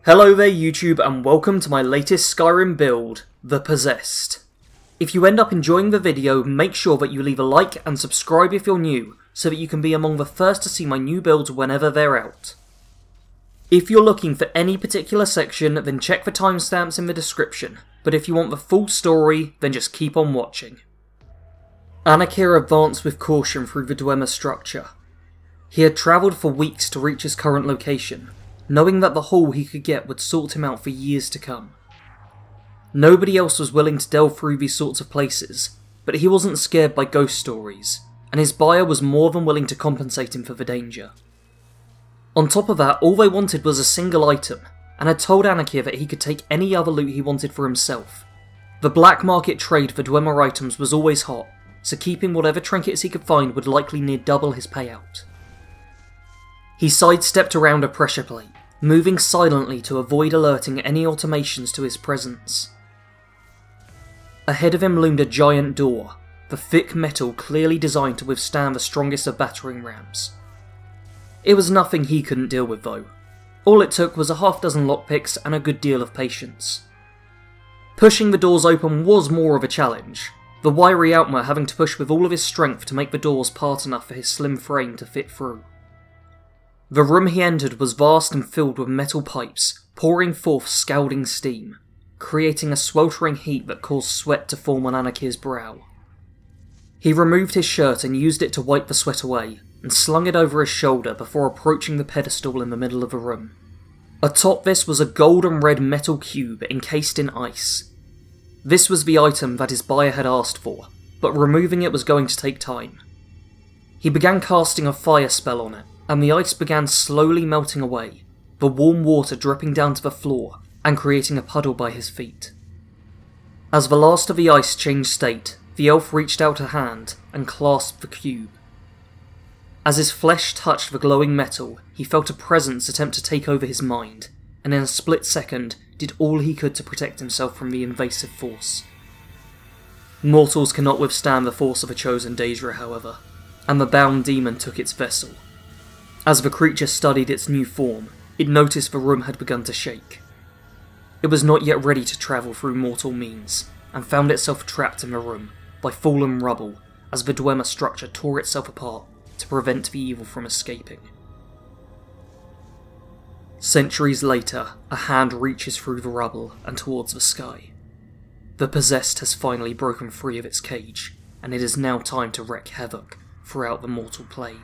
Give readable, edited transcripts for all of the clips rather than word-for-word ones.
Hello there YouTube and welcome to my latest Skyrim build, The Possessed. If you end up enjoying the video, make sure that you leave a like and subscribe if you're new, so that you can be among the first to see my new builds whenever they're out. If you're looking for any particular section, then check the timestamps in the description, but if you want the full story, then just keep on watching. Anarkir advanced with caution through the Dwemer structure. He had travelled for weeks to reach his current location, knowing that the haul he could get would sort him out for years to come. Nobody else was willing to delve through these sorts of places, but he wasn't scared by ghost stories, and his buyer was more than willing to compensate him for the danger. On top of that, all they wanted was a single item, and had told Anarkir that he could take any other loot he wanted for himself. The black market trade for Dwemer items was always hot, so keeping whatever trinkets he could find would likely near double his payout. He sidestepped around a pressure plate, moving silently to avoid alerting any automations to his presence. Ahead of him loomed a giant door, the thick metal clearly designed to withstand the strongest of battering rams. It was nothing he couldn't deal with though. All it took was a half dozen lockpicks and a good deal of patience. Pushing the doors open was more of a challenge, the wiry Outmer having to push with all of his strength to make the doors part enough for his slim frame to fit through. The room he entered was vast and filled with metal pipes, pouring forth scalding steam, creating a sweltering heat that caused sweat to form on Anarkir's brow. He removed his shirt and used it to wipe the sweat away, and slung it over his shoulder before approaching the pedestal in the middle of the room. Atop this was a gold and red metal cube encased in ice. This was the item that his buyer had asked for, but removing it was going to take time. He began casting a fire spell on it, and the ice began slowly melting away, the warm water dripping down to the floor and creating a puddle by his feet. As the last of the ice changed state, the elf reached out a hand and clasped the cube. As his flesh touched the glowing metal, he felt a presence attempt to take over his mind, and in a split second did all he could to protect himself from the invasive force. Mortals cannot withstand the force of a chosen Daedra, however, and the bound demon took its vessel. As the creature studied its new form, it noticed the room had begun to shake. It was not yet ready to travel through mortal means, and found itself trapped in the room, by fallen rubble, as the Dwemer structure tore itself apart to prevent the evil from escaping. Centuries later, a hand reaches through the rubble and towards the sky. The Possessed has finally broken free of its cage, and it is now time to wreak havoc throughout the mortal plane.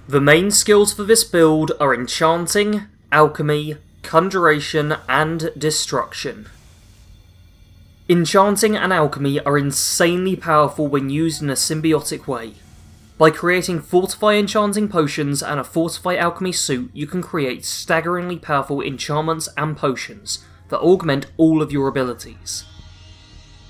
The main skills for this build are Enchanting, Alchemy, Conjuration, and Destruction. Enchanting and Alchemy are insanely powerful when used in a symbiotic way. By creating Fortify Enchanting potions and a Fortify Alchemy suit, you can create staggeringly powerful enchantments and potions that augment all of your abilities.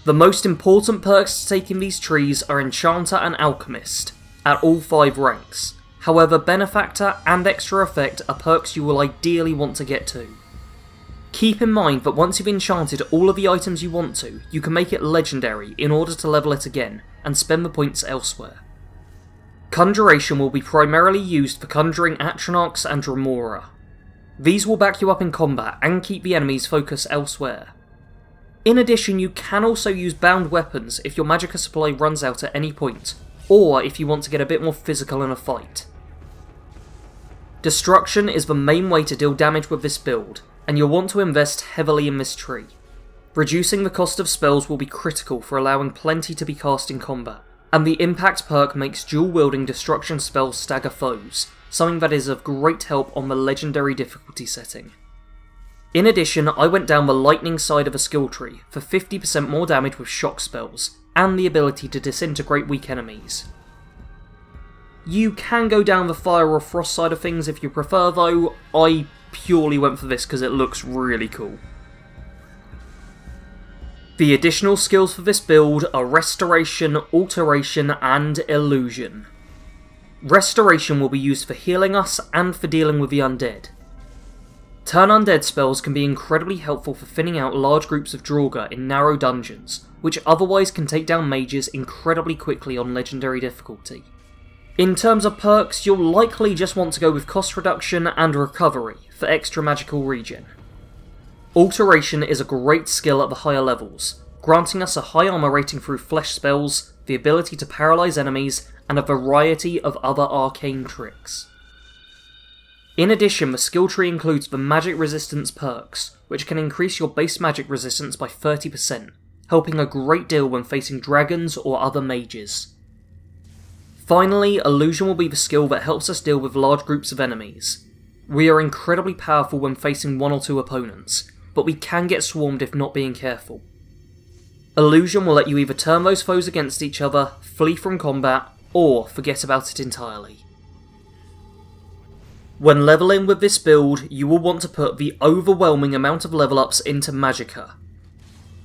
The most important perks to take in these trees are Enchanter and Alchemist, at all 5 ranks. However, Benefactor and Extra Effect are perks you will ideally want to get to. Keep in mind that once you've enchanted all of the items you want to, you can make it legendary in order to level it again, and spend the points elsewhere. Conjuration will be primarily used for conjuring Atronachs and Dremora. These will back you up in combat and keep the enemy's focus elsewhere. In addition, you can also use bound weapons if your Magicka supply runs out at any point, or if you want to get a bit more physical in a fight. Destruction is the main way to deal damage with this build, and you'll want to invest heavily in this tree. Reducing the cost of spells will be critical for allowing plenty to be cast in combat, and the impact perk makes dual-wielding destruction spells stagger foes, something that is of great help on the legendary difficulty setting. In addition, I went down the lightning side of a skill tree for 50% more damage with shock spells, and the ability to disintegrate weak enemies. You can go down the fire or frost side of things if you prefer though. I purely went for this because it looks really cool. The additional skills for this build are Restoration, Alteration, and Illusion. Restoration will be used for healing us and for dealing with the undead. Turn undead spells can be incredibly helpful for thinning out large groups of Draugr in narrow dungeons, which otherwise can take down mages incredibly quickly on legendary difficulty. In terms of perks, you'll likely just want to go with cost reduction and recovery for extra magical regen. Alteration is a great skill at the higher levels, granting us a high armor rating through flesh spells, the ability to paralyze enemies, and a variety of other arcane tricks. In addition, the skill tree includes the magic resistance perks, which can increase your base magic resistance by 30%, helping a great deal when facing dragons or other mages. Finally, illusion will be the skill that helps us deal with large groups of enemies. We are incredibly powerful when facing one or two opponents, but we can get swarmed if not being careful. Illusion will let you either turn those foes against each other, flee from combat, or forget about it entirely. When leveling with this build, you will want to put the overwhelming amount of level ups into Magicka.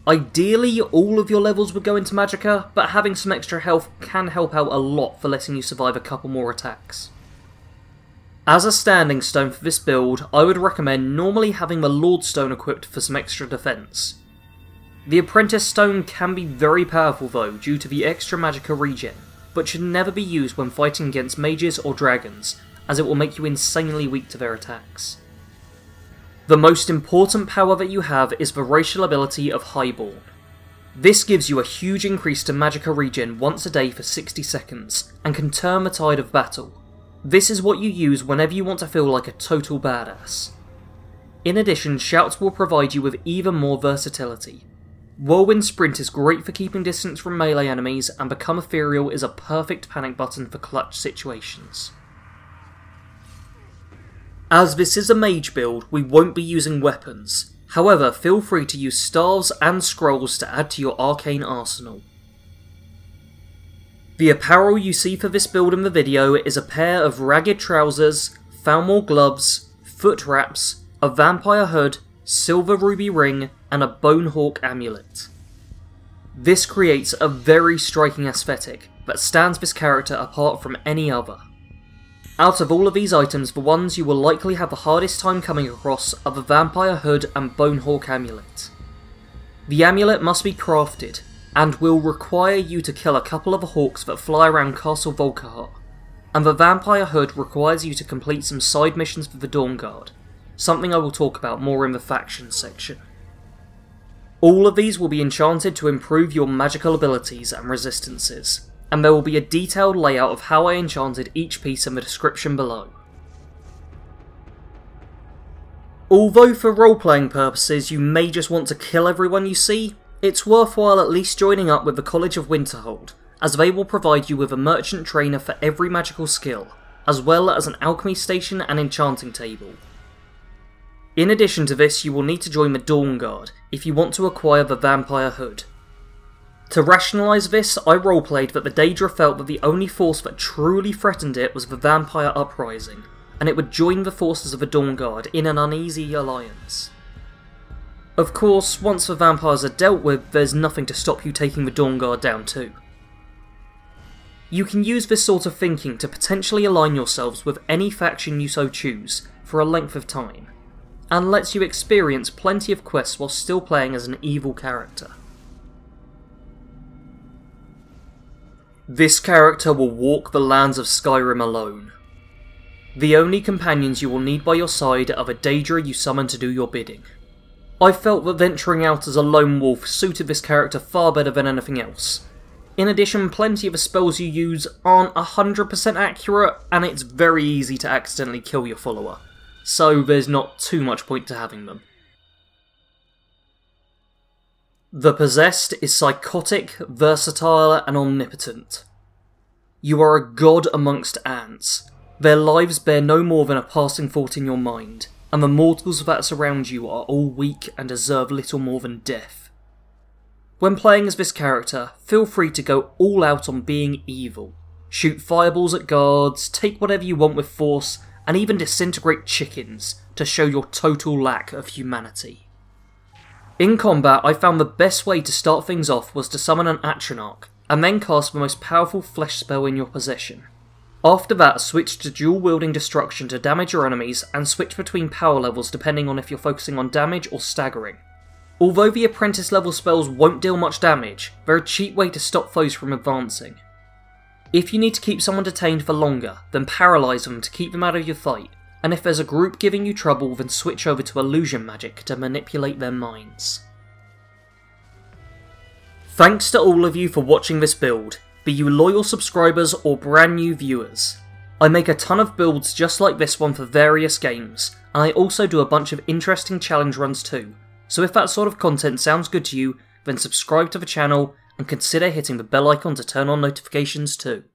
Ideally, all of your levels would go into Magicka, but having some extra health can help out a lot for letting you survive a couple more attacks. As a standing stone for this build, I would recommend normally having the Lord Stone equipped for some extra defense. The Apprentice Stone can be very powerful though, due to the extra Magicka regen, but should never be used when fighting against mages or dragons, as it will make you insanely weak to their attacks. The most important power that you have is the racial ability of Highborn. This gives you a huge increase to Magicka regen once a day for 60 seconds, and can turn the tide of battle. This is what you use whenever you want to feel like a total badass. In addition, Shouts will provide you with even more versatility. Whirlwind Sprint is great for keeping distance from melee enemies, and Become Ethereal is a perfect panic button for clutch situations. As this is a mage build, we won't be using weapons. However, feel free to use staves and scrolls to add to your arcane arsenal. The apparel you see for this build in the video is a pair of ragged trousers, Falmor gloves, foot wraps, a vampire hood, silver ruby ring, and a bonehawk amulet. This creates a very striking aesthetic that stands this character apart from any other. Out of all of these items, the ones you will likely have the hardest time coming across are the vampire hood and bonehawk amulet. The amulet must be crafted, and will require you to kill a couple of the hawks that fly around Castle Volkihar, and the vampire hood requires you to complete some side missions for the Dawn Guard, something I will talk about more in the factions section. All of these will be enchanted to improve your magical abilities and resistances, and there will be a detailed layout of how I enchanted each piece in the description below. Although for role-playing purposes you may just want to kill everyone you see, it's worthwhile at least joining up with the College of Winterhold, as they will provide you with a merchant trainer for every magical skill, as well as an alchemy station and enchanting table. In addition to this, you will need to join the Dawn Guard if you want to acquire the vampire hood. To rationalise this, I roleplayed that the Daedra felt that the only force that truly threatened it was the vampire uprising, and it would join the forces of the Dawn Guard in an uneasy alliance. Of course, once the vampires are dealt with, there's nothing to stop you taking the Dawn Guard down too. You can use this sort of thinking to potentially align yourselves with any faction you so choose for a length of time, and lets you experience plenty of quests while still playing as an evil character. This character will walk the lands of Skyrim alone. The only companions you will need by your side are the Daedra you summon to do your bidding. I felt that venturing out as a lone wolf suited this character far better than anything else. In addition, plenty of the spells you use aren't 100% accurate, and it's very easy to accidentally kill your follower, so there's not too much point to having them. The Possessed is psychotic, versatile, and omnipotent. You are a god amongst ants. Their lives bear no more than a passing thought in your mind, and the mortals that surround you are all weak and deserve little more than death. When playing as this character, feel free to go all out on being evil. Shoot fireballs at guards, take whatever you want with force, and even disintegrate chickens to show your total lack of humanity. In combat, I found the best way to start things off was to summon an Atronach, and then cast the most powerful flesh spell in your possession. After that, switch to dual-wielding destruction to damage your enemies, and switch between power levels depending on if you're focusing on damage or staggering. Although the Apprentice level spells won't deal much damage, they're a cheap way to stop foes from advancing. If you need to keep someone detained for longer, then paralyse them to keep them out of your fight, and if there's a group giving you trouble, then switch over to illusion magic to manipulate their minds. Thanks to all of you for watching this build, be you loyal subscribers or brand new viewers. I make a ton of builds just like this one for various games, and I also do a bunch of interesting challenge runs too, so if that sort of content sounds good to you, then subscribe to the channel and consider hitting the bell icon to turn on notifications too.